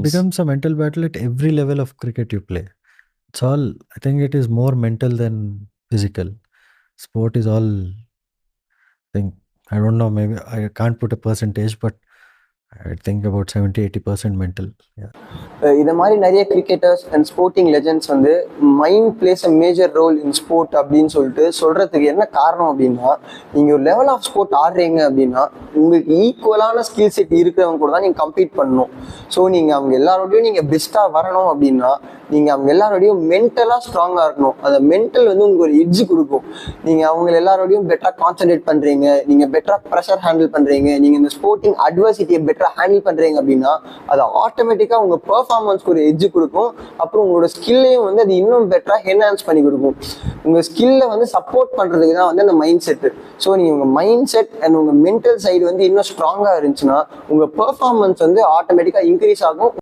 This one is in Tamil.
becomes a mental battle at every level of cricket you play. It's all, I think it is more mental than physical. Sport is all, I think, I don't know, maybe I can't put a percentage, but I think about 70-80% mental. Yeah. இதை மாதிரி நிறைய கிரிக்கெட்டர்ஸ் அண்ட் ஸ்போர்ட்டிங் லெஜெண்ட்ஸ் வந்து mind plays a major role in sport அப்படின்னு சொல்லிட்டு சொல்கிறதுக்கு என்ன காரணம் அப்படின்னா, நீங்கள் ஒரு லெவல் ஆஃப் ஸ்போர்ட் ஆடுறீங்க அப்படின்னா உங்களுக்கு ஈக்குவலான ஸ்கில் செட் இருக்கிறவங்க கூட தான் நீங்கள் கம்ப்ளீட் பண்ணணும். ஸோ நீங்கள் அவங்க எல்லாரோடையும் நீங்கள் பெஸ்ட்டாக வரணும் அப்படின்னா நீங்கள் அவங்க எல்லாரோடையும் மென்டலாக ஸ்ட்ராங்காக இருக்கணும். அந்த மென்டல் வந்து உங்களுக்கு ஒரு எட்ஜ் கொடுக்கும். நீங்கள் அவங்க எல்லாரோடையும் பெட்டராக கான்சன்ட்ரேட் பண்ணுறீங்க, நீங்கள் பெட்டராக ப்ரெஷர் ஹேண்டில் பண்ணுறீங்க, நீங்கள் இந்த ஸ்போர்ட்டிங் அட்வர்சிட்டியை பெட்டராக ஹேண்டில் பண்ணுறீங்க அப்படின்னா அது ஆட்டோமேட்டிக்காக உங்கள் பெர்ஃபார்மன்ஸ்க்கு ஒரு எட்ஜ் கொடுக்கும். அப்புறம் உங்களோட ஸ்கில்லையும் வந்து அது இன்னும் பெட்டராக என்ஹான்ஸ் பண்ணி கொடுக்கும். உங்கள் ஸ்கில்லை வந்து சப்போர்ட் பண்ணுறதுக்கு தான் வந்து அந்த மைண்ட் செட்டு. ஸோ நீங்கள் உங்கள் மைண்ட் செட் அண்ட் உங்கள் மென்டல் சைடு வந்து இன்னும் ஸ்ட்ராங்காக இருந்துச்சுன்னா உங்கள் பெர்ஃபார்மன்ஸ் வந்து ஆட்டோமேட்டிக்காக இன்க்ரீஸ் ஆகும்.